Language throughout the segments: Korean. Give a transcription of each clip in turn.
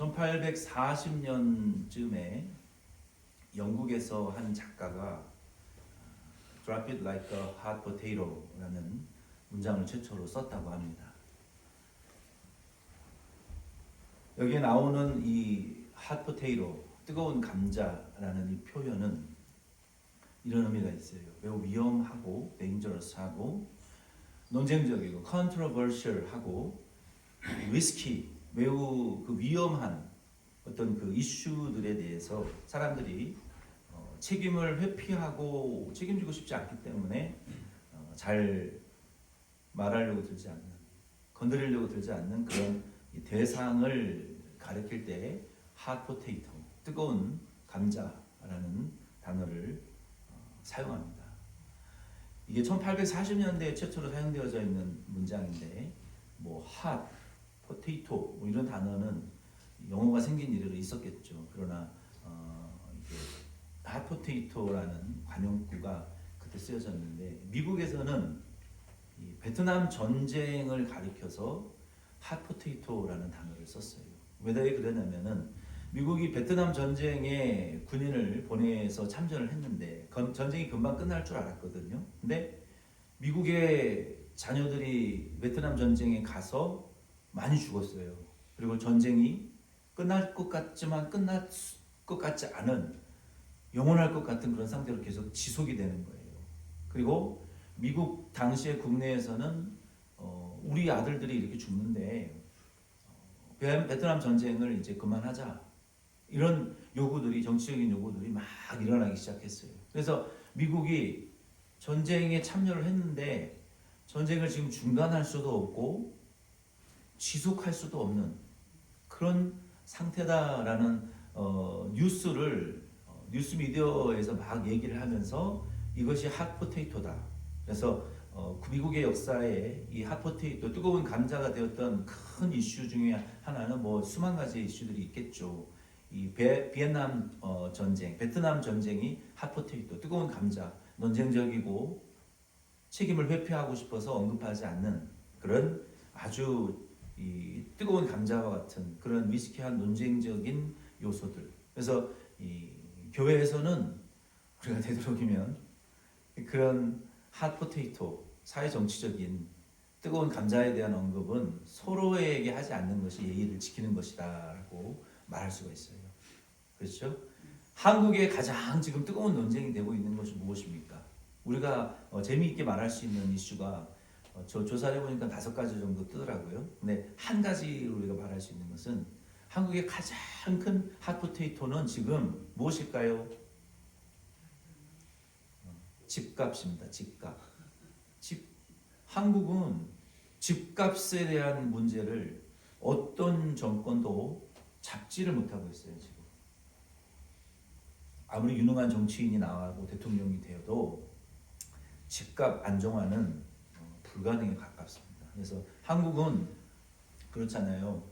1840년쯤에 영국에서 한 작가가 Drop it like a hot potato라는 문장을 최초로 썼다고 합니다. 여기에 나오는 이 hot potato, 뜨거운 감자라는 이 표현은 이런 의미가 있어요. 매우 위험하고 dangerous하고 논쟁적이고 controversial하고 risky, 매우 그 위험한 어떤 그 이슈들에 대해서 사람들이 책임을 회피하고 책임지고 싶지 않기 때문에 잘 말하려고 들지 않는, 건드리려고 들지 않는 그런 대상을 가리킬 때 hot potato, 뜨거운 감자라는 단어를 사용합니다. 이게 1840년대에 최초로 사용되어져 있는 문장인데 뭐 hot, potato 뭐 이런 단어는 영어가 생긴 이래로 있었겠죠. 그러나 이게 hot potato라는 관용구가 그때 쓰여졌는데 미국에서는 이 베트남 전쟁을 가리켜서 hot potato라는 단어를 썼어요. 왜 그러냐면은 미국이 베트남 전쟁에 군인을 보내서 참전을 했는데 전쟁이 금방 끝날 줄 알았거든요. 근데 미국의 자녀들이 베트남 전쟁에 가서 많이 죽었어요. 그리고 전쟁이 끝날 것 같지만 끝날 것 같지 않은, 영원할 것 같은 그런 상태로 계속 지속이 되는 거예요. 그리고 미국 당시에 국내에서는 우리 아들들이 이렇게 죽는데 베트남 전쟁을 이제 그만하자, 이런 요구들이, 정치적인 요구들이 막 일어나기 시작했어요. 그래서 미국이 전쟁에 참여를 했는데 전쟁을 지금 중단할 수도 없고 지속할 수도 없는 그런 상태다라는 뉴스를 뉴스 미디어에서 막 얘기를 하면서 이것이 핫포테이토다. 그래서 미국의 역사에 이 핫포테이토, 뜨거운 감자가 되었던 큰 이슈 중에 하나는 뭐 수만 가지 이슈들이 있겠죠. 이 베트남 전쟁, 베트남 전쟁이 핫포테이토, 뜨거운 감자, 논쟁적이고 책임을 회피하고 싶어서 언급하지 않는 그런 아주 이 뜨거운 감자와 같은 그런 위스키한 논쟁적인 요소들. 그래서 이 교회에서는 우리가 되도록이면 그런 핫포테이토, 사회 정치적인 뜨거운 감자에 대한 언급은 서로에게 하지 않는 것이 예의를 지키는 것이다라고 말할 수가 있어요. 그렇죠? 한국에 가장 지금 뜨거운 논쟁이 되고 있는 것이 무엇입니까? 우리가 재미있게 말할 수 있는 이슈가 저 조사를 해보니까 5가지 정도 뜨더라고요. 근데 한 가지로 우리가 말할 수 있는 것은 한국의 가장 큰 핫포테이토는 지금 무엇일까요? 집값입니다. 집값. 한국은 집값에 대한 문제를 어떤 정권도 잡지를 못하고 있어요. 지금. 아무리 유능한 정치인이 나와고 대통령이 되어도 집값 안정화는 불가능에 가깝습니다. 그래서 한국은 그렇잖아요.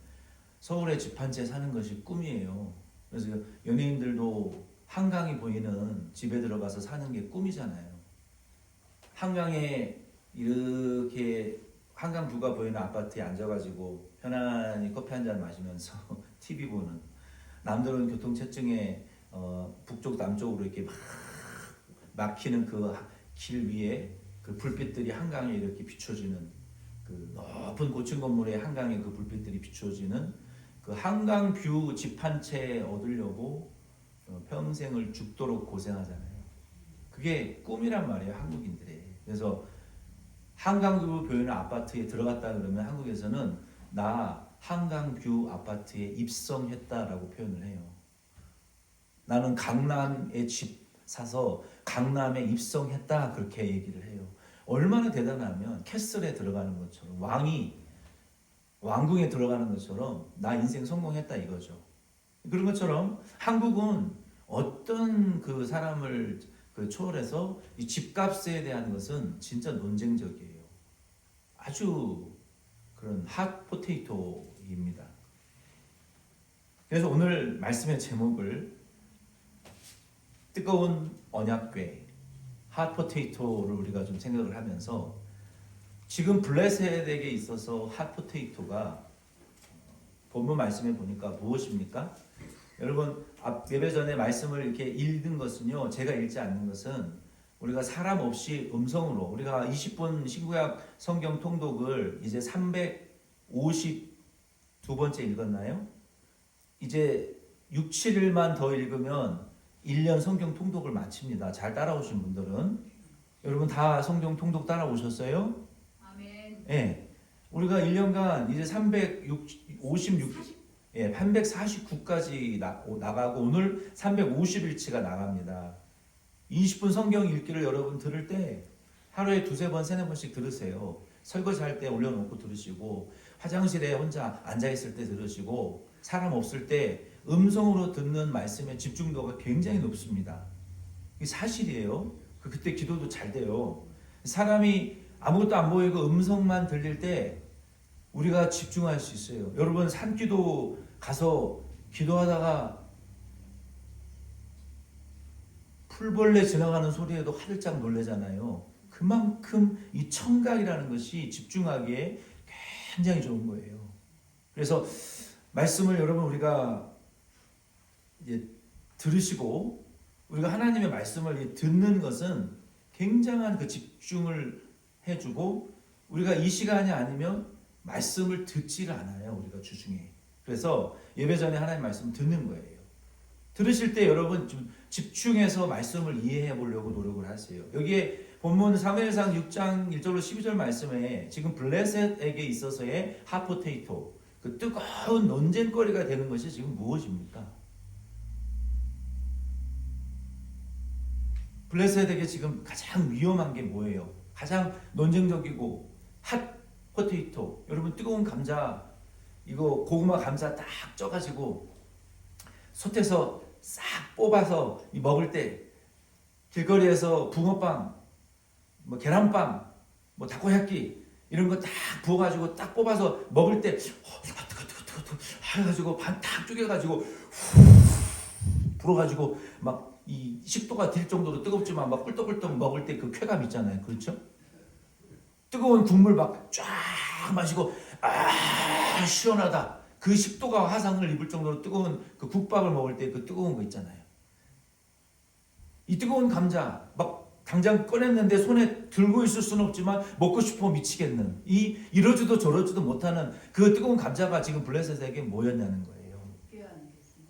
서울에 집 한 채 사는 것이 꿈이에요. 그래서 연예인들도 한강이 보이는 집에 들어가서 사는 게 꿈이잖아요. 한강에 이렇게 한강 뷰가 보이는 아파트에 앉아가지고 편안히 커피 한 잔 마시면서 TV 보는, 남들은 교통체증에 북쪽 남쪽으로 이렇게 막 막히는 그 길 위에 그 불빛들이 한강에 이렇게 비춰지는, 그 높은 고층 건물에 한강에 그 불빛들이 비춰지는 그 한강 뷰 집 한 채 얻으려고 평생을 죽도록 고생하잖아요. 그게 꿈이란 말이에요, 한국인들의. 그래서 한강 뷰 보이는 아파트에 들어갔다 그러면 한국에서는 나 한강 뷰 아파트에 입성했다라고 표현을 해요. 나는 강남에 집 사서 강남에 입성했다, 그렇게 얘기를 해요. 얼마나 대단하면 캐슬에 들어가는 것처럼, 왕궁에 들어가는 것처럼 나 인생 성공했다 이거죠. 그런 것처럼 한국은 어떤 그 사람을 초월해서 이 집값에 대한 것은 진짜 논쟁적이에요. 아주 그런 핫 포테이토입니다. 그래서 오늘 말씀의 제목을 뜨거운 언약궤, 핫 포테이토를 우리가 좀 생각을 하면서, 지금 블레셋에게 있어서 핫 포테이토가 본문 말씀에 보니까 무엇입니까? 여러분 예배 전에 말씀을 이렇게 읽는 것은요, 제가 읽지 않는 것은 우리가 사람 없이 음성으로 우리가 20분 신구약 성경 통독을 이제 352번째 읽었나요? 이제 6, 7일만 더 읽으면 1년 성경 통독을 마칩니다. 잘 따라오신 분들은 여러분 다 성경 통독 따라오셨어요? 아멘. 네. 우리가 1년간 이제 349까지 나가고 오늘 350일치가 나갑니다. 20분 성경 읽기를 여러분 들을 때 하루에 두세 번, 세네 번씩 들으세요. 설거지 할 때 올려놓고 들으시고, 화장실에 혼자 앉아있을 때 들으시고, 사람 없을 때 음성으로 듣는 말씀의 집중도가 굉장히 높습니다. 이게 사실이에요. 그때 기도도 잘 돼요. 사람이 아무것도 안 보이고 음성만 들릴 때 우리가 집중할 수 있어요. 여러분 산기도 가서 기도하다가 풀벌레 지나가는 소리에도 화들짝 놀라잖아요. 그만큼 이 청각이라는 것이 집중하기에 굉장히 좋은 거예요. 그래서 말씀을 여러분 우리가 이제 들으시고 우리가 하나님의 말씀을 듣는 것은 굉장한 그 집중을 해주고, 우리가 이 시간이 아니면 말씀을 듣지를 않아요. 우리가 주중에. 그래서 예배 전에 하나님 말씀 듣는 거예요. 들으실 때 여러분 좀 집중해서 말씀을 이해해 보려고 노력을 하세요. 여기에 본문 사무엘상 6장 1절로 12절 말씀에 지금 블레셋에게 있어서의 핫포테이토, 그 뜨거운 논쟁거리가 되는 것이 지금 무엇입니까? 블레셋에게 지금 가장 위험한 게 뭐예요? 가장 논쟁적이고 핫포테이토, 여러분 뜨거운 감자, 이거 고구마 감자 딱 쪄가지고 솥에서 싹 뽑아서 먹을 때, 길거리에서 붕어빵, 뭐 계란빵, 뭐 다코야끼 이런 거 딱 부어가지고 딱 뽑아서 먹을 때 뜨거 해가지고 반 딱 쪼개가지고 불어가지고 막 이 식도가 딜 정도로 뜨겁지만 막 꿀떡꿀떡 먹을 때 그 쾌감 있잖아요. 그렇죠? 뜨거운 국물 막 쫙 마시고 시원하다. 그 식도가 화상을 입을 정도로 뜨거운 그 국밥을 먹을 때 그 뜨거운 거 있잖아요. 이 뜨거운 감자 막 당장 꺼냈는데 손에 들고 있을 수는 없지만 먹고 싶어 미치겠는, 이 이러지도 저러지도 못하는 그 뜨거운 감자가 지금 블레셋에게 뭐였냐는 거예요.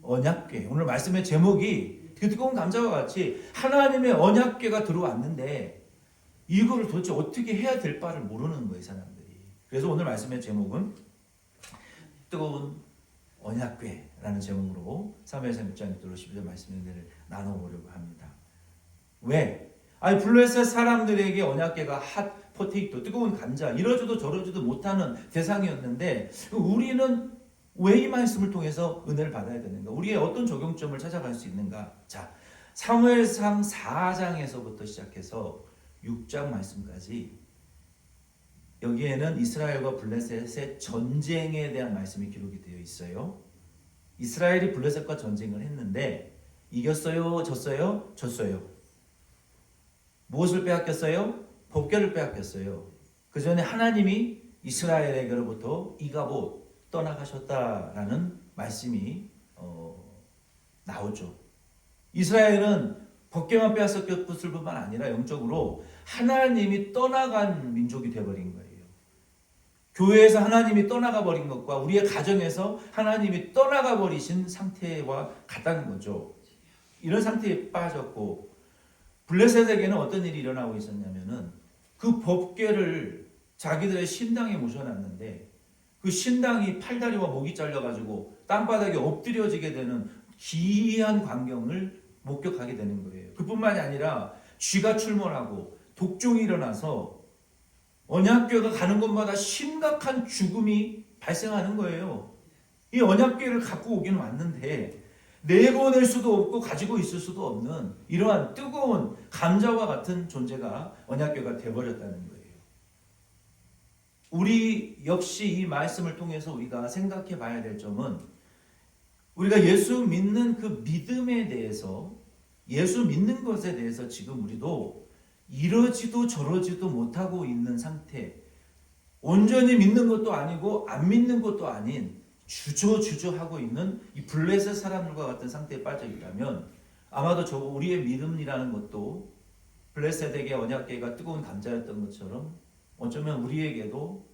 언약궤. 오늘 말씀의 제목이 그 뜨거운 감자와 같이 하나님의 언약궤가 들어왔는데 이거를 도대체 어떻게 해야 될 바를 모르는 거예요, 사람들이. 그래서 오늘 말씀의 제목은 뜨거운 언약궤라는 제목으로 사무엘상 6장 1절로 12절 말씀을 나눠보려고 합니다. 왜? 아니 블레셋 사람들에게 언약궤가 핫 포테이토, 뜨거운 감자, 이러지도 저러지도 못하는 대상이었는데 우리는 왜 이 말씀을 통해서 은혜를 받아야 되는가? 우리의 어떤 적용점을 찾아갈 수 있는가? 자, 사무엘상 4장에서부터 시작해서 6장 말씀까지 여기에는 이스라엘과 블레셋의 전쟁에 대한 말씀이 기록이 되어 있어요. 이스라엘이 블레셋과 전쟁을 했는데 이겼어요? 졌어요? 졌어요. 무엇을 빼앗겼어요? 법궤를 빼앗겼어요. 그 전에 하나님이 이스라엘에게로부터 이가봇 떠나가셨다라는 말씀이 나오죠. 이스라엘은 법궤만 빼앗겼을 뿐만 아니라 영적으로 하나님이 떠나간 민족이 되어버린 거예요. 교회에서 하나님이 떠나가 버린 것과 우리의 가정에서 하나님이 떠나가 버리신 상태와 같다는 거죠. 이런 상태에 빠졌고, 블레셋에게는 어떤 일이 일어나고 있었냐면은 그 법궤를 자기들의 신당에 모셔놨는데 그 신당이 팔다리와 목이 잘려가지고 땅바닥에 엎드려지게 되는 기이한 광경을 목격하게 되는 거예요. 그뿐만이 아니라 쥐가 출몰하고 독종이 일어나서 언약궤가 가는 곳마다 심각한 죽음이 발생하는 거예요. 이 언약궤를 갖고 오기는 왔는데 내보낼 수도 없고 가지고 있을 수도 없는 이러한 뜨거운 감자와 같은 존재가 언약궤가 되어버렸다는 거예요. 우리 역시 이 말씀을 통해서 우리가 생각해 봐야 될 점은, 우리가 예수 믿는 그 믿음에 대해서, 예수 믿는 것에 대해서 지금 우리도 이러지도 저러지도 못하고 있는 상태, 온전히 믿는 것도 아니고 안 믿는 것도 아닌 주저하고 있는 이 블레셋 사람들과 같은 상태에 빠져 있다면 아마도 우리의 믿음이라는 것도 블레셋에게 언약궤가 뜨거운 감자였던 것처럼 어쩌면 우리에게도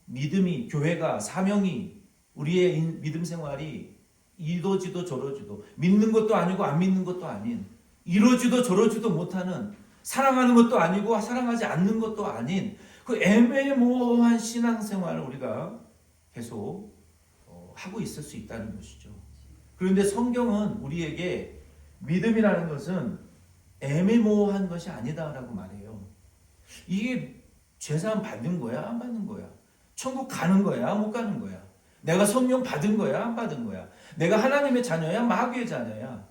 믿음이, 교회가, 사명이, 우리의 믿음 생활이 이러지도 저러지도, 믿는 것도 아니고 안 믿는 것도 아닌, 이러지도 저러지도 못하는, 사랑하는 것도 아니고 사랑하지 않는 것도 아닌 그 애매모호한 신앙생활을 우리가 계속 하고 있을 수 있다는 것이죠. 그런데 성경은 우리에게 믿음이라는 것은 애매모호한 것이 아니다라고 말해요. 이게 죄사함 받는 거야, 안 받는 거야? 천국 가는 거야, 못 가는 거야? 내가 성령 받은 거야, 안 받은 거야? 내가 하나님의 자녀야, 마귀의 자녀야?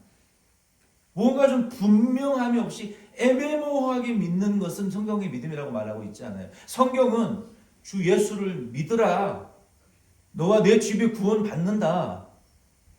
뭔가 좀 분명함이 없이 애매모호하게 믿는 것은 성경의 믿음이라고 말하고 있지 않아요. 성경은 주 예수를 믿으라. 너와 내 집이 구원 받는다.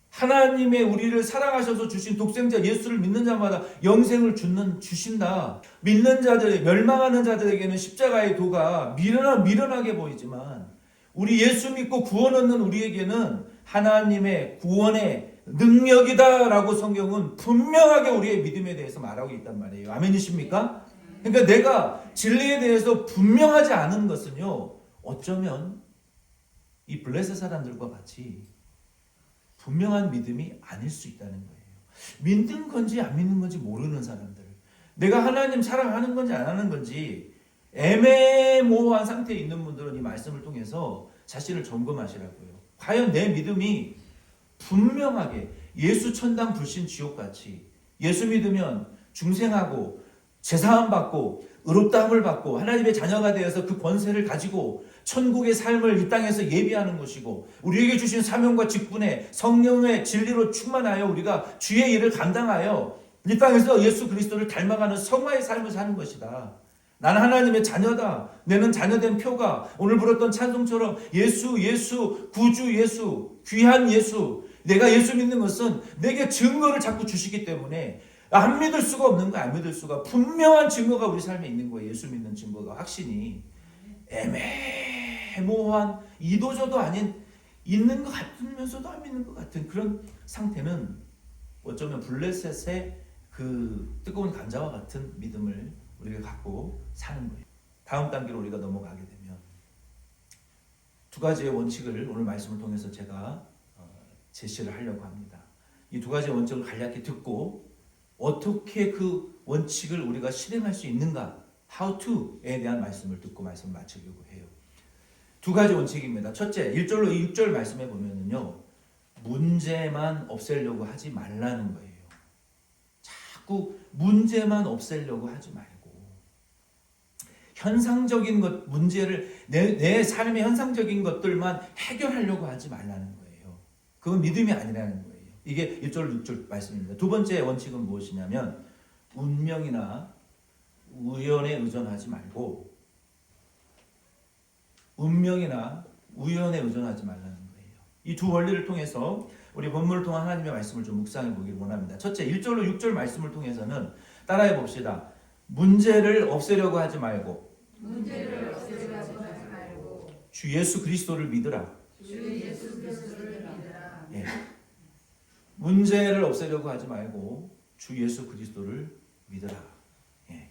하나님의 우리를 사랑하셔서 주신 독생자 예수를 믿는 자마다 영생을 주신다. 믿는 자들, 멸망하는 자들에게는 십자가의 도가 미련하게 보이지만 우리 예수 믿고 구원 얻는 우리에게는 하나님의 구원의 능력이다라고 성경은 분명하게 우리의 믿음에 대해서 말하고 있단 말이에요. 아멘이십니까? 그러니까 내가 진리에 대해서 분명하지 않은 것은요, 어쩌면 이 블레셋 사람들과 같이 분명한 믿음이 아닐 수 있다는 거예요. 믿는 건지 안 믿는 건지 모르는 사람들, 내가 하나님 사랑하는 건지 안 하는 건지 애매모호한 상태에 있는 분들은 이 말씀을 통해서 자신을 점검하시라고요. 과연 내 믿음이 분명하게 예수 천당 불신 지옥같이 예수 믿으면 중생하고 제사함 받고 의롭다함을 받고 하나님의 자녀가 되어서 그 권세를 가지고 천국의 삶을 이 땅에서 예비하는 것이고 우리에게 주신 사명과 직분에 성령의 진리로 충만하여 우리가 주의 일을 감당하여 이 땅에서 예수 그리스도를 닮아가는 성화의 삶을 사는 것이다. 나는 하나님의 자녀다. 내는 자녀된 표가 오늘 불었던 찬송처럼 예수, 구주 예수, 귀한 예수. 내가 예수 믿는 것은 내게 증거를 자꾸 주시기 때문에 안 믿을 수가 없는 거야. 안 믿을 수가. 분명한 증거가 우리 삶에 있는 거예요. 예수 믿는 증거가. 확신이. 애매모호한 이도저도 아닌 있는 것 같으면서도 안 믿는 것 같은 그런 상태는 어쩌면 블레셋의 그 뜨거운 감자와 같은 믿음을 우리가 갖고 사는 거예요. 다음 단계로 우리가 넘어가게 되면 두 가지의 원칙을 오늘 말씀을 통해서 제가 제시를 하려고 합니다. 이 두 가지의 원칙을 간략히 듣고 어떻게 그 원칙을 우리가 실행할 수 있는가, how to에 대한 말씀을 듣고 말씀을 마치려고 해요. 두 가지 원칙입니다. 첫째, 1절로 6절 말씀해 보면은요, 문제만 없애려고 하지 말라는 거예요. 자꾸 문제만 없애려고 하지 말고 현상적인 것, 문제를 내 삶의 현상적인 것들만 해결하려고 하지 말라는 거예요. 그건 믿음이 아니라는 거예요. 이게 1절 6절 말씀입니다. 두 번째 원칙은 무엇이냐면 운명이나 우연에 의존하지 말고 운명이나 우연에 의존하지 말라는 거예요. 이 두 원리를 통해서 우리 본문을 통한 하나님의 말씀을 좀 묵상해 보기를 원합니다. 첫째, 1절로 6절 말씀을 통해서는 따라해 봅시다. 문제를 없애려고 하지 말고 주 예수 그리스도를 믿으라. 예. 문제를 없애려고 하지 말고 주 예수 그리스도를 믿으라. 예.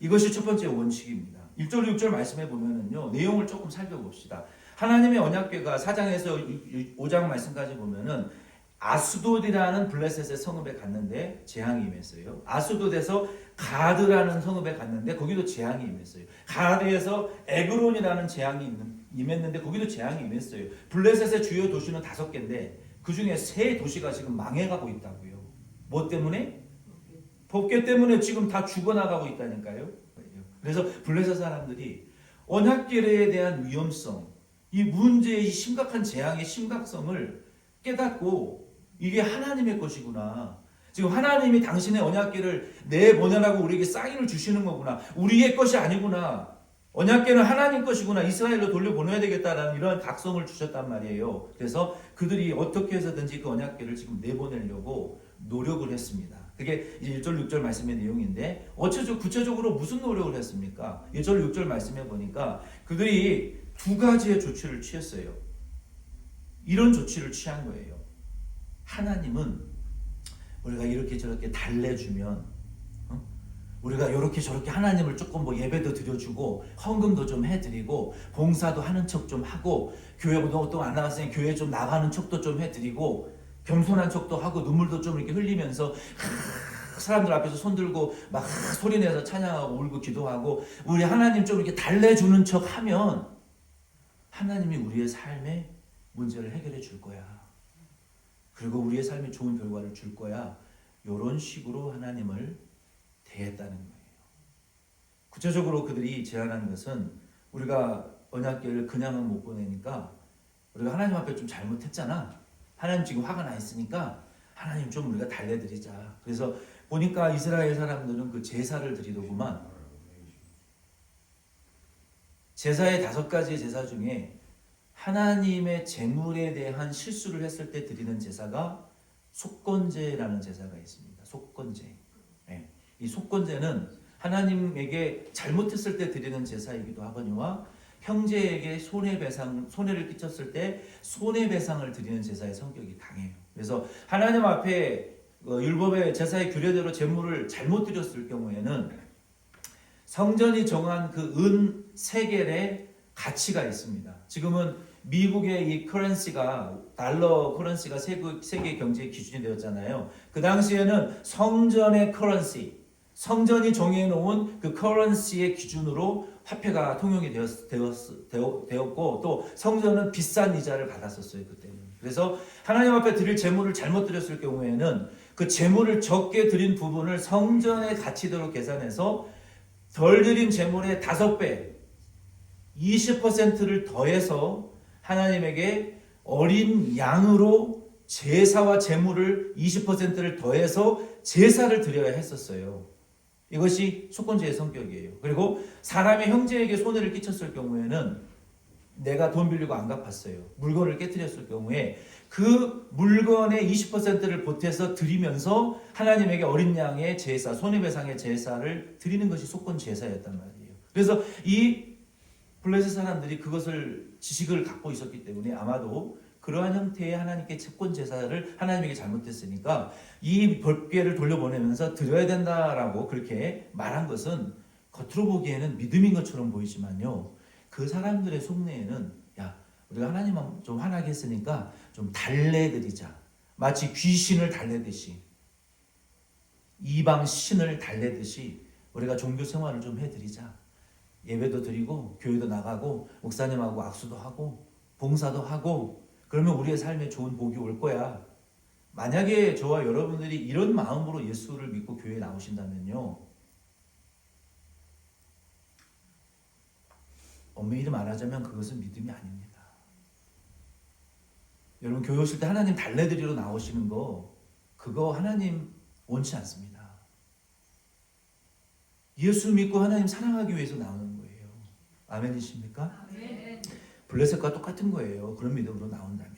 이것이 첫 번째 원칙입니다. 1절 6절 말씀해 보면은요, 내용을 조금 살펴봅시다. 하나님의 언약궤가 4장에서 5장 말씀까지 보면은 아스돗이라는 블레셋의 성읍에 갔는데 재앙이 임했어요. 아스돗에서 가드라는 성읍에 갔는데 거기도 재앙이 임했어요. 가드에서 에그론이라는 재앙이 임했는데 거기도 재앙이 임했어요. 블레셋의 주요 도시는 5개인데 그 중에 3도시가 지금 망해가고 있다고요. 뭐 때문에? 법궤 때문에 지금 다 죽어나가고 있다니까요. 그래서 블레셋 사람들이 언약궤에 대한 위험성, 이 문제의 심각한 재앙의 심각성을 깨닫고 이게 하나님의 것이구나. 지금 하나님이 당신의 언약궤를 내보내라고 우리에게 사인을 주시는 거구나. 우리의 것이 아니구나. 언약궤는 하나님 것이구나. 이스라엘로 돌려보내야 되겠다라는 이런 각성을 주셨단 말이에요. 그래서 그들이 어떻게 해서든지 그 언약궤를 지금 내보내려고 노력을 했습니다. 그게 1절 6절 말씀의 내용인데 구체적으로 무슨 노력을 했습니까? 1절 6절 말씀해 보니까 그들이 두 가지의 조치를 취했어요. 이런 조치를 취한 거예요. 하나님은 우리가 이렇게 저렇게 달래주면, 우리가 이렇게 저렇게 하나님을 조금 뭐 예배도 드려주고 헌금도 좀 해드리고 봉사도 하는 척 좀 하고 교회 운동 안 나갔으니 교회 좀 나가는 척도 좀 해드리고 겸손한 척도 하고 눈물도 좀 이렇게 흘리면서 사람들 앞에서 손들고 막 소리내서 찬양하고 울고 기도하고 우리 하나님 좀 이렇게 달래주는 척 하면 하나님이 우리의 삶의 문제를 해결해 줄 거야. 그리고 우리의 삶에 좋은 결과를 줄 거야. 이런 식으로 하나님을 대했다는 거예요. 구체적으로 그들이 제안한 것은 우리가 언약궤를 그냥은 못 보내니까 우리가 하나님 앞에 좀 잘못했잖아. 하나님 지금 화가 나 있으니까 하나님 좀 우리가 달래드리자. 그래서 보니까 이스라엘 사람들은 그 제사를 드리더구만. 제사의 5가지 제사 중에 하나님의 제물에 대한 실수를 했을 때 드리는 제사가 속건제라는 제사가 있습니다. 속건제. 네. 이 속건제는 하나님에게 잘못했을 때 드리는 제사이기도 하거니와 형제에게 손해를 끼쳤을 때 손해배상을 드리는 제사의 성격이 강해요. 그래서 하나님 앞에 율법의 제사의 규례대로 제물을 잘못 드렸을 경우에는 성전이 정한 그 은 세겔의 가치가 있습니다. 지금은 미국의 이 커런시가 달러 커런시가 세계 경제의 기준이 되었잖아요. 그 당시에는 성전의 커런시, 성전이 정해놓은 그 커런시의 기준으로 화폐가 통용이 되었고 또 성전은 비싼 이자를 받았었어요. 그때는. 그래서 하나님 앞에 드릴 제물을 잘못 드렸을 경우에는 그 제물을 적게 드린 부분을 성전의 가치대로 계산해서 덜 드린 제물의 5배 20%를 더해서 하나님에게 어린 양으로 제사와 제물을 20%를 더해서 제사를 드려야 했었어요. 이것이 속건제의 성격이에요. 그리고 사람의 형제에게 손해를 끼쳤을 경우에는 내가 돈 빌리고 안 갚았어요. 물건을 깨뜨렸을 경우에 그 물건의 20%를 보태서 드리면서 하나님에게 어린 양의 제사, 손해배상의 제사를 드리는 것이 속건 제사였단 말이에요. 그래서 이 블레셋 사람들이 그것을 지식을 갖고 있었기 때문에 아마도 그러한 형태의 하나님께 채권 제사를 하나님에게 잘못했으니까 이 벌궤를 돌려보내면서 드려야 된다라고 그렇게 말한 것은 겉으로 보기에는 믿음인 것처럼 보이지만요. 그 사람들의 속내에는 야, 우리가 하나님 좀 화나게 했으니까 좀 달래드리자. 마치 귀신을 달래듯이 이방 신을 달래듯이 우리가 종교 생활을 좀 해드리자. 예배도 드리고 교회도 나가고 목사님하고 악수도 하고 봉사도 하고 그러면 우리의 삶에 좋은 복이 올 거야. 만약에 저와 여러분들이 이런 마음으로 예수를 믿고 교회에 나오신다면요. 엄밀히 말하자면 그것은 믿음이 아닙니다. 여러분 교회 오실 때 하나님 달래드리러 나오시는 거 그거 하나님 원치 않습니다. 예수 믿고 하나님 사랑하기 위해서 나오는 거예요. 아멘이십니까? 아멘. 블레셋과 똑같은 거예요. 그런 믿음으로 나온다면.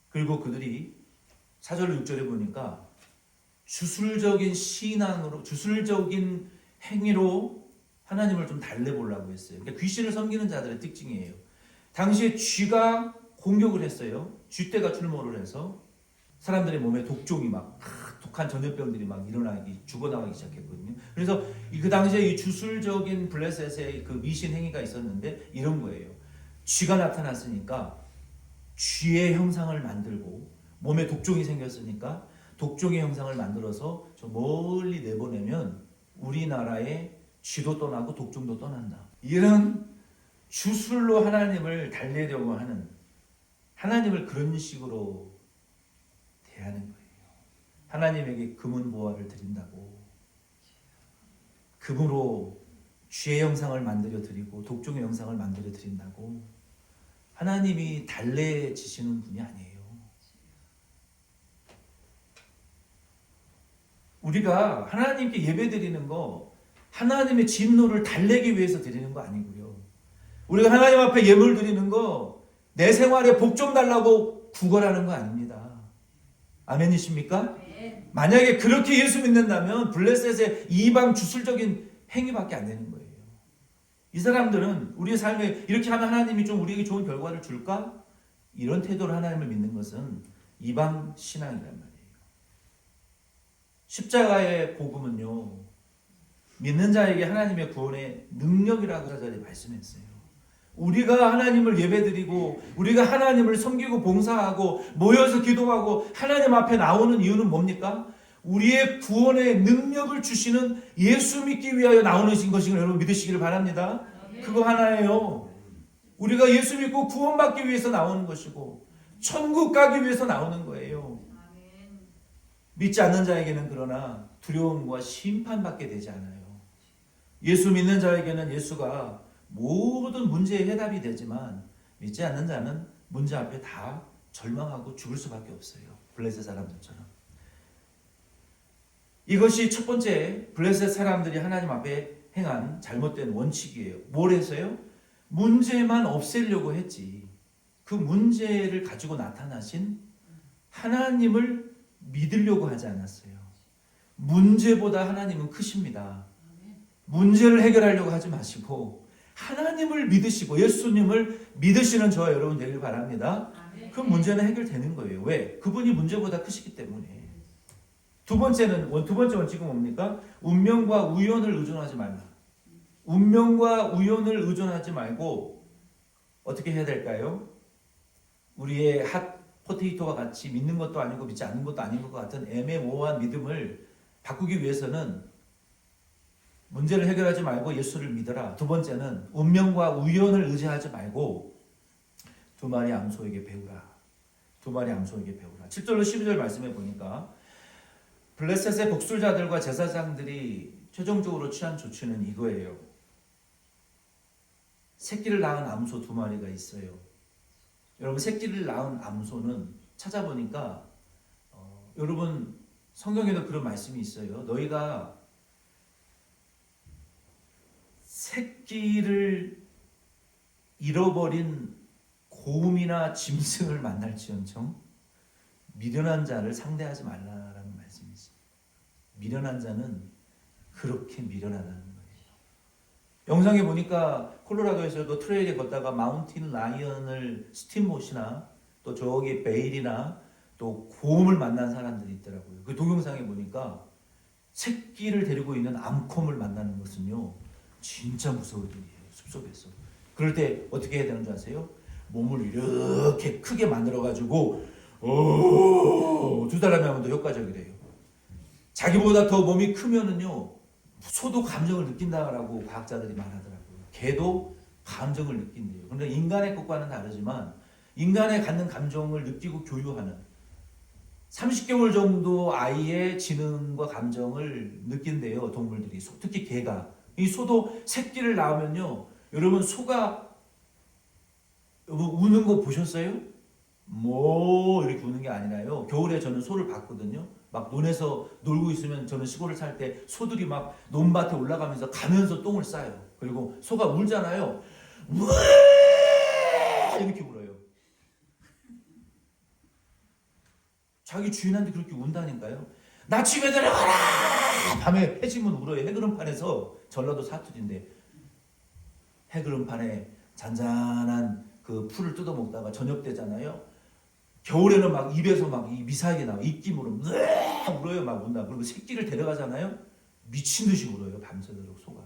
그리고 그들이 4절 6절에 보니까 주술적인 신앙으로 주술적인 행위로 하나님을 좀 달래보려고 했어요. 그러니까 귀신을 섬기는 자들의 특징이에요. 당시에 쥐가 공격을 했어요. 쥐떼가 출몰을 해서 사람들의 몸에 독종이 막 독한 전염병들이 막 일어나기 죽어나가기 시작했거든요. 그래서 그 당시에 이 주술적인 블레셋의 그 미신 행위가 있었는데 이런 거예요. 쥐가 나타났으니까 쥐의 형상을 만들고 몸에 독종이 생겼으니까 독종의 형상을 만들어서 저 멀리 내보내면 우리나라에 쥐도 떠나고 독종도 떠난다. 이런 주술로 하나님을 달래려고 하는 하나님을 그런 식으로 대하는 거예요. 하나님에게 금은 보화를 드린다고 금으로 쥐의 형상을 만들어 드리고 독종의 형상을 만들어 드린다고 하나님이 달래지시는 분이 아니에요. 우리가 하나님께 예배 드리는 거 하나님의 진노를 달래기 위해서 드리는 거 아니고요. 우리가 하나님 앞에 예물 드리는 거 내 생활에 복 좀 달라고 구걸하는 거 아닙니다. 아멘이십니까? 네. 만약에 그렇게 예수 믿는다면 블레셋의 이방 주술적인 행위밖에 안 되는 거예요. 이 사람들은 우리의 삶에 이렇게 하면 하나님이 좀 우리에게 좋은 결과를 줄까? 이런 태도로 하나님을 믿는 것은 이방 신앙이란 말이에요. 십자가의 복음은요, 믿는 자에게 하나님의 구원의 능력이라고 사절에 말씀했어요. 우리가 하나님을 예배드리고 우리가 하나님을 섬기고 봉사하고 모여서 기도하고 하나님 앞에 나오는 이유는 뭡니까? 우리의 구원의 능력을 주시는 예수 믿기 위하여 나오는 것을 여러분 믿으시기를 바랍니다. 그거 하나예요. 우리가 예수 믿고 구원받기 위해서 나오는 것이고 천국 가기 위해서 나오는 거예요. 믿지 않는 자에게는 그러나 두려움과 심판받게 되지 않아요. 예수 믿는 자에게는 예수가 모든 문제의 해답이 되지만 믿지 않는 자는 문제 앞에 다 절망하고 죽을 수밖에 없어요. 블레셋 사람들처럼. 이것이 첫 번째 블레셋 사람들이 하나님 앞에 행한 잘못된 원칙이에요. 뭘 해서요? 문제만 없애려고 했지. 그 문제를 가지고 나타나신 하나님을 믿으려고 하지 않았어요. 문제보다 하나님은 크십니다. 문제를 해결하려고 하지 마시고 하나님을 믿으시고 예수님을 믿으시는 저와 여러분 되길 바랍니다. 그 문제는 해결되는 거예요. 왜? 그분이 문제보다 크시기 때문에. 두 번째 원칙은 뭡니까? 운명과 우연을 의존하지 말라. 운명과 우연을 의존하지 말고 어떻게 해야 될까요? 우리의 핫 포테이토와 같이 믿는 것도 아니고 믿지 않는 것도 아닌 것 같은 애매모호한 믿음을 바꾸기 위해서는 문제를 해결하지 말고 예수를 믿어라. 두 번째는 운명과 우연을 의지하지 말고 두 마리 암소에게 배우라. 두 마리 암소에게 배우라. 7절로 12절 말씀해 보니까 블레셋의 복술자들과 제사장들이 최종적으로 취한 조치는 이거예요. 새끼를 낳은 암소 두 마리가 있어요. 여러분 새끼를 낳은 암소는 찾아보니까 여러분 성경에도 그런 말씀이 있어요. 너희가 새끼를 잃어버린 고음이나 짐승을 만날지언정 미련한 자를 상대하지 말라라는 말씀이 있어요. 미련한 자는 그렇게 미련하다는 거예요. 영상에 보니까 콜로라도에서도 트레일에 걷다가 마운틴 라이언을 스팀봇이나 또 저기 베일이나 또 고음을 만난 사람들이 있더라고요. 그 동영상에 보니까 새끼를 데리고 있는 암콤을 만나는 것은요 진짜 무서운 일이에요. 숲속에서. 그럴 때 어떻게 해야 되는 줄 아세요? 몸을 이렇게 크게 만들어가지고 두 사람이 하면 더 효과적이래요. 자기보다 더 몸이 크면은요 소도 감정을 느낀다라고 과학자들이 말하더라고요. 개도 감정을 느낀대요. 그런데 인간의 것과는 다르지만 인간의 갖는 감정을 느끼고 교유하는 30개월 정도 아이의 지능과 감정을 느낀대요. 동물들이. 특히 개가. 이 소도 새끼를 낳으면요. 여러분 소가 우는 거 보셨어요? 뭐 이렇게 우는 게 아니라요. 겨울에 저는 소를 봤거든요. 막 논에서 놀고 있으면 저는 시골을 살 때 소들이 막 논밭에 올라가면서 가면서 똥을 싸요. 그리고 소가 울잖아요. 이렇게 울어요. 자기 주인한테 그렇게 운다니까요. 나 집에 들어가라! 밤에 해지면 울어요. 해그름판에서 전라도 사투리인데 해그름판에 잔잔한 그 풀을 뜯어먹다가 저녁 되잖아요. 겨울에는 막 입에서 막 이 미사하게 나와. 입김으로 울어요. 막 운다. 그리고 새끼를 데려가잖아요. 미친 듯이 울어요. 밤새도록 소가.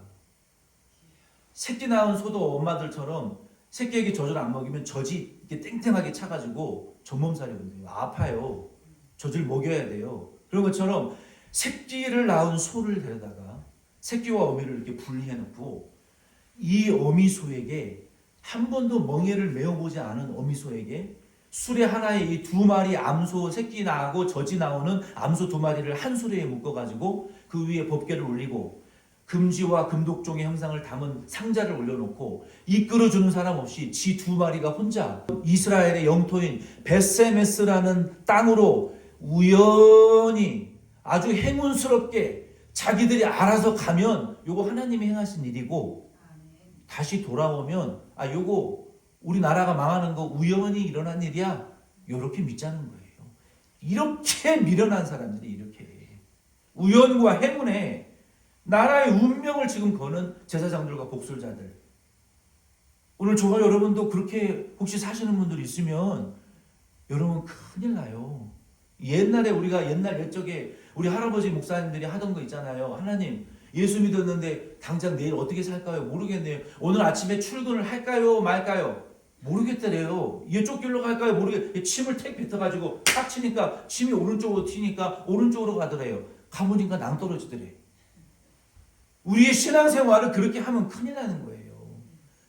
새끼 낳은 소도 엄마들처럼 새끼에게 젖을 안 먹이면 젖이 이렇게 땡땡하게 차가지고 전몸살이 온대요. 아파요. 젖을 먹여야 돼요. 그런 것처럼 새끼를 낳은 소를 데려다가 새끼와 어미를 이렇게 분리해놓고 이 어미소에게 한 번도 멍에를 메어보지 않은 어미소에게 수레 하나에 이 두 마리 암소 새끼 나고 젖이 나오는 암소 두 마리를 한 수레에 묶어가지고 그 위에 법궤를 올리고 금지와 금독종의 형상을 담은 상자를 올려놓고 이끌어주는 사람 없이 지 두 마리가 혼자 이스라엘의 영토인 베세메스라는 땅으로 우연히 아주 행운스럽게 자기들이 알아서 가면 요거 하나님이 행하신 일이고 다시 돌아오면 요거 우리나라가 망하는 거 우연히 일어난 일이야. 이렇게 믿자는 거예요. 이렇게 미련한 사람들이 이렇게 우연과 행운에 나라의 운명을 지금 거는 제사장들과 복술자들. 오늘 저와 여러분도 그렇게 혹시 사시는 분들 있으면 여러분 큰일 나요. 옛날에 우리가 옛날 옛적에 우리 할아버지 목사님들이 하던 거 있잖아요. 하나님 예수 믿었는데 당장 내일 어떻게 살까요? 모르겠네요. 오늘 아침에 출근을 할까요? 말까요? 모르겠더래요. 이쪽 길로 갈까요? 침을 택 뱉어가지고 딱 치니까 침이 오른쪽으로 튀니까 오른쪽으로 가더래요. 가보니까 낭떠러지더래. 우리의 신앙생활을 그렇게 하면 큰일 나는 거예요.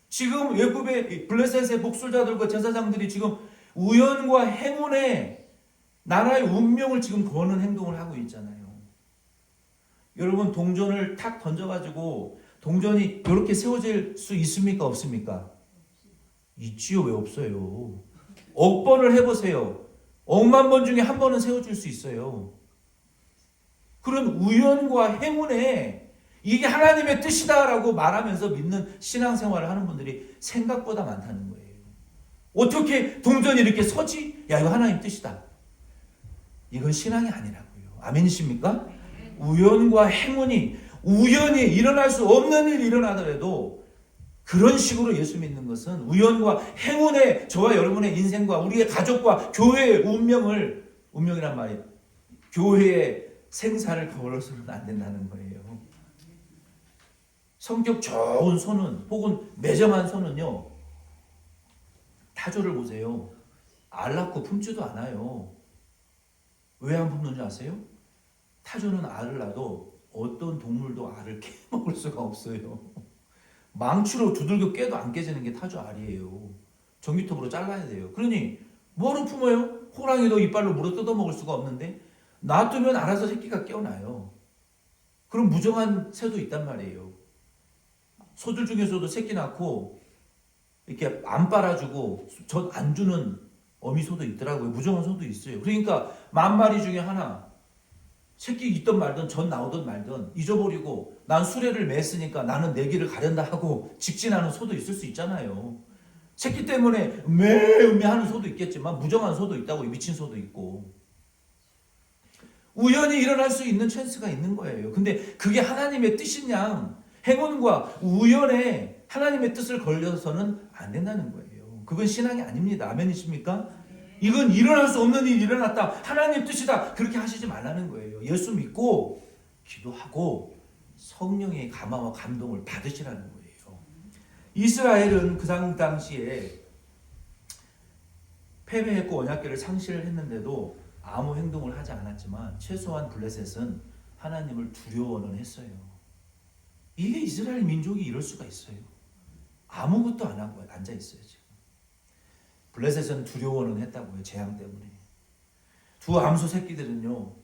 지금 외국의 블레셋의 목술자들과 제사장들이 지금 우연과 행운에 나라의 운명을 지금 거는 행동을 하고 있잖아요. 여러분 동전을 탁 던져가지고 동전이 이렇게 세워질 수 있습니까? 없습니까? 있지요. 왜 없어요? 억 번을 해보세요. 억만 번 중에 한 번은 세워줄 수 있어요. 그런 우연과 행운에 이게 하나님의 뜻이다라고 말하면서 믿는 신앙생활을 하는 분들이 생각보다 많다는 거예요. 어떻게 동전이 이렇게 서지? 야, 이거 하나님 뜻이다. 이건 신앙이 아니라고요. 아멘이십니까? 우연과 행운이 우연히 일어날 수 없는 일이 일어나더라도 그런 식으로 예수 믿는 것은 우연과 행운에 저와 여러분의 인생과 우리의 가족과 교회의 운명이란 말이 교회의 생사를 걸어서는 안 된다는 거예요. 성격 좋은 손은 혹은 매정한 손은요, 타조를 보세요. 알 낳고 품지도 않아요. 왜 안 품는 줄 아세요? 타조는 알을 낳아도 어떤 동물도 알을 깨먹을 수가 없어요. 망치로 두들겨 깨도 안 깨지는 게 타조 알이에요. 전기톱으로 잘라야 돼요. 그러니 뭐로 품어요? 호랑이도 이빨로 물어 뜯어먹을 수가 없는데 놔두면 알아서 새끼가 깨어나요. 그럼 무정한 새도 있단 말이에요. 소들 중에서도 새끼 낳고 이렇게 안 빨아주고 젖 안 주는 어미소도 있더라고요. 무정한 소도 있어요. 그러니까 10,000마리 중에 하나 새끼 있든 말든 젖 나오든 말든 잊어버리고 난 수레를 맸으니까 나는 내 길을 가련다 하고 직진하는 소도 있을 수 있잖아요. 새끼 때문에 하는 소도 있겠지만 무정한 소도 있다고, 미친 소도 있고. 우연히 일어날 수 있는 찬스가 있는 거예요. 근데 그게 하나님의 뜻이냐, 행운과 우연에 하나님의 뜻을 걸려서는 안 된다는 거예요. 그건 신앙이 아닙니다. 아멘이십니까? 이건 일어날 수 없는 일이 일어났다. 하나님의 뜻이다. 그렇게 하시지 말라는 거예요. 예수 믿고 기도하고 성령의 감화와 감동을 받으시라는 거예요. 이스라엘은 그 당시에 패배했고 언약궤를 상실했는데도 아무 행동을 하지 않았지만 최소한 블레셋은 하나님을 두려워는 했어요. 이게 이스라엘 민족이 이럴 수가 있어요. 아무것도 안 하고 앉아 있어요. 지금 블레셋은 두려워는 했다고요. 재앙 때문에. 두 암소 새끼들은요,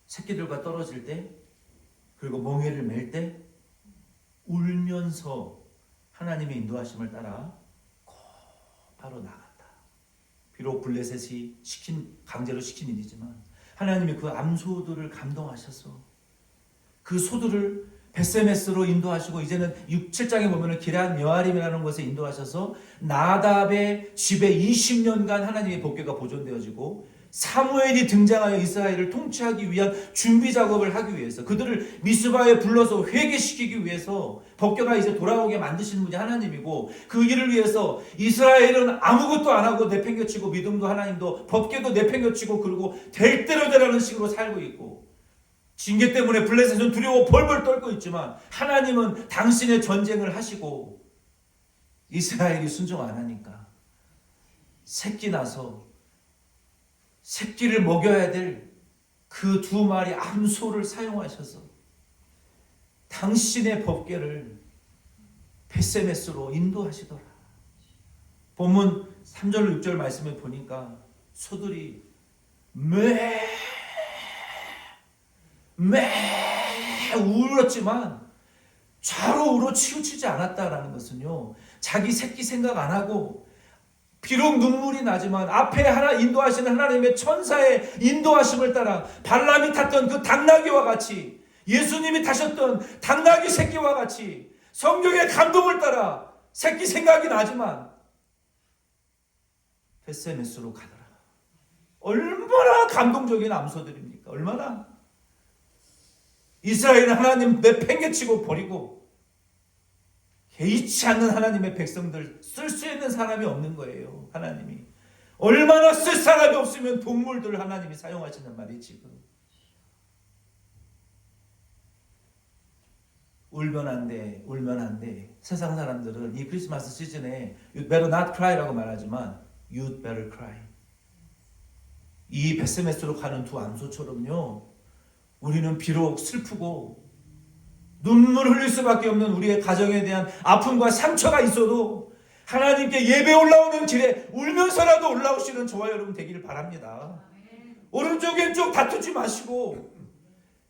새끼들과 떨어질 때 그리고 멍에를 맬 때 울면서 하나님의 인도하심을 따라 바로 나갔다. 비록 블레셋이 강제로 시킨 일이지만 하나님이 그 암소들을 감동하셔서 그 소들을 벳세메스로 인도하시고 이제는 6, 7장에 보면 기럇 여아림이라는 곳에 인도하셔서 나답의 집에 20년간 하나님의 법궤가 보존되어지고 사무엘이 등장하여 이스라엘을 통치하기 위한 준비 작업을 하기 위해서 그들을 미스바에 불러서 회개시키기 위해서 법궤가 이제 돌아오게 만드시는 분이 하나님이고 그 일을 위해서 이스라엘은 아무것도 안 하고 내팽겨치고 믿음도 하나님도 법궤도 내팽겨치고 그리고 될 대로 되라는 식으로 살고 있고 징계 때문에 블레셋은 두려워 벌벌 떨고 있지만 하나님은 당신의 전쟁을 하시고 이스라엘이 순종 안 하니까 새끼 나서 새끼를 먹여야 될 그 2마리 암소를 사용하셔서 당신의 법궤를 벳세메스로 인도하시더라. 본문 3절 6절 말씀에 보니까 소들이 울었지만 좌로 우로 치우치지 않았다라는 것은요, 자기 새끼 생각 안 하고 비록 눈물이 나지만 앞에 하나 인도하시는 하나님의 천사의 인도하심을 따라 발람이 탔던 그 당나귀와 같이 예수님이 타셨던 당나귀 새끼와 같이 성경의 감동을 따라 새끼 생각이 나지만 벳세메스로 가더라. 얼마나 감동적인 암소들입니까? 얼마나 이스라엘은 하나님 내팽개치고 버리고 개의치 않는 하나님의 백성들 쓸 수 있는 사람이 없는 거예요. 하나님이 얼마나 쓸 사람이 없으면 동물들 하나님이 사용하시는 말이 지금. 울면 안 돼, 울면 안 돼. 세상 사람들은 이 크리스마스 시즌에 You'd better not cry라고 말하지만 You'd better cry. 이 베세메스로 가는 두 암소처럼요, 우리는 비록 슬프고 눈물 흘릴 수밖에 없는 우리의 가정에 대한 아픔과 상처가 있어도 하나님께 예배 올라오는 길에 울면서라도 올라오시는 저와 여러분 되기를 바랍니다. 오른쪽 왼쪽 다투지 마시고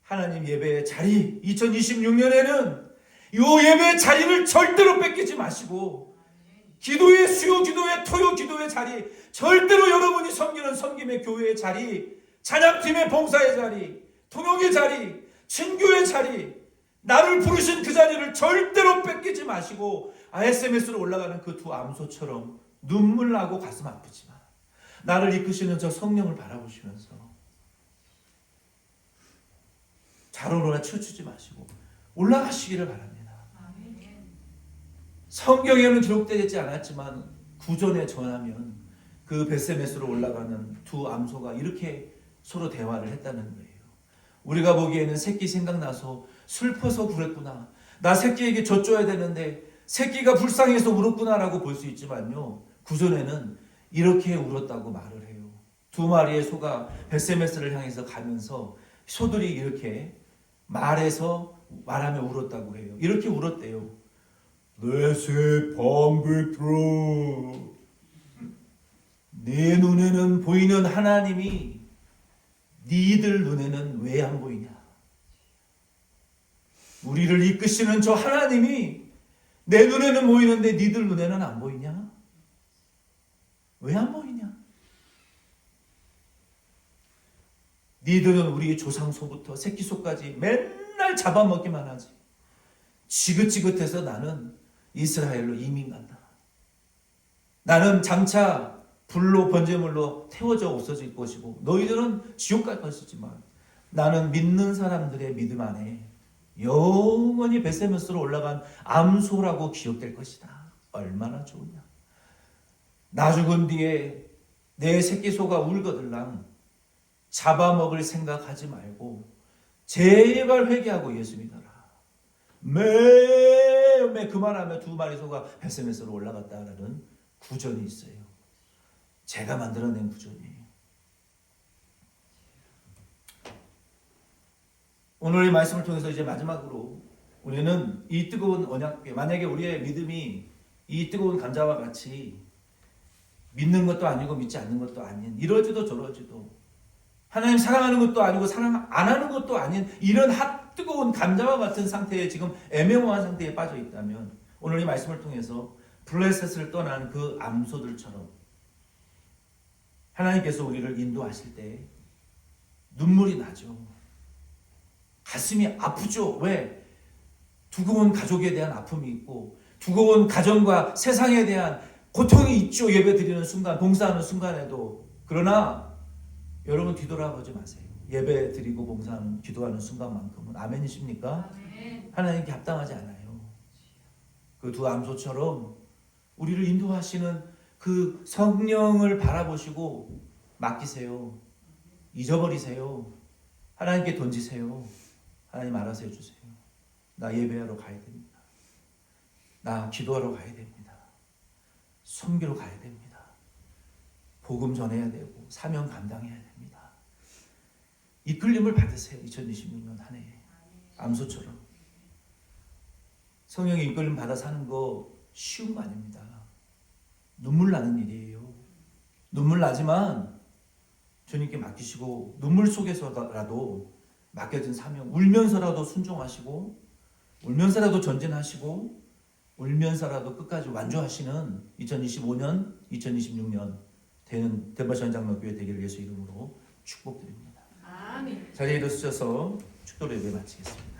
하나님 예배의 자리, 2026년에는 이 예배의 자리를 절대로 뺏기지 마시고 기도의 수요, 기도의 토요, 기도의 자리, 절대로 여러분이 섬기는 섬김의 교회의 자리, 찬양팀의 봉사의 자리, 통역의 자리, 친교의 자리, 나를 부르신 그 자리를 절대로 뺏기지 마시고 SMS로 올라가는 그 두 암소처럼 눈물 나고 가슴 아프지만 나를 이끄시는 저 성령을 바라보시면서 자로로나 치우치지 마시고 올라가시기를 바랍니다. 성경에는 기록되지 않았지만 구전에 전하면 그 베세메스로 올라가는 두 암소가 이렇게 서로 대화를 했다는 거예요. 우리가 보기에는 새끼 생각나서 슬퍼서 그랬구나. 나 새끼에게 젖줘야 되는데 새끼가 불쌍해서 울었구나라고 볼 수 있지만요, 구전에는 이렇게 울었다고 말을 해요. 두 마리의 소가 베세메스를 향해서 가면서 소들이 이렇게 말하며 울었다고 해요. 이렇게 울었대요. 내 새 방백들아, 내 눈에는 보이는 하나님이 니들 눈에는 왜 안 보이냐? 우리를 이끄시는 저 하나님이 내 눈에는 보이는데 니들 눈에는 안 보이냐? 왜 안 보이냐? 니들은 우리 조상소부터 새끼소까지 맨날 잡아먹기만 하지. 지긋지긋해서 나는 이스라엘로 이민 간다. 나는 장차 불로 번제물로 태워져 없어질 것이고 너희들은 지옥 갈 것이지만 나는 믿는 사람들의 믿음 안에 영원히 베세메스로 올라간 암소라고 기억될 것이다. 얼마나 좋으냐. 나 죽은 뒤에 내 새끼소가 울거들랑 잡아먹을 생각하지 말고 제발 회개하고 예수 믿어라. 매매 그만하며 두 마리 소가 베세메스로 올라갔다라는 구전이 있어요. 제가 만들어낸 구전이에요. 오늘 이 말씀을 통해서 이제 마지막으로 우리는 이 뜨거운 언약궤, 만약에 우리의 믿음이 이 뜨거운 감자와 같이 믿는 것도 아니고 믿지 않는 것도 아닌, 이러지도 저러지도 하나님 사랑하는 것도 아니고 사랑 안 하는 것도 아닌 이런 뜨거운 감자와 같은 상태에 지금 애매모호한 상태에 빠져 있다면 오늘 이 말씀을 통해서 블레셋을 떠난 그 암소들처럼 하나님께서 우리를 인도하실 때 눈물이 나죠. 가슴이 아프죠. 왜? 두고온 가족에 대한 아픔이 있고 두고온 가정과 세상에 대한 고통이 있죠. 예배 드리는 순간, 봉사하는 순간에도. 그러나 여러분 뒤돌아보지 마세요. 예배 드리고 봉사하는, 기도하는 순간만큼은 아멘이십니까? 아멘. 하나님께 합당하지 않아요. 그 두 암소처럼 우리를 인도하시는 그 성령을 바라보시고 맡기세요. 잊어버리세요. 하나님께 던지세요. 하나님 알아서 해주세요. 나 예배하러 가야 됩니다. 나 기도하러 가야 됩니다. 섬기러 가야 됩니다. 복음 전해야 되고 사명 감당해야 됩니다. 이끌림을 받으세요. 2026년 한 해 암소처럼. 성령의 이끌림 받아 사는 거 쉬운 거 아닙니다. 눈물 나는 일이에요. 눈물 나지만 주님께 맡기시고 눈물 속에서라도 맡겨진 사명, 울면서라도 순종하시고 울면서라도 전진하시고 울면서라도 끝까지 완주하시는 2025년, 2026년 되는 대마시안 장로교회 되기를 예수 이름으로 축복드립니다. 아멘. 자리에 일어서셔서 축도를 예배 마치겠습니다.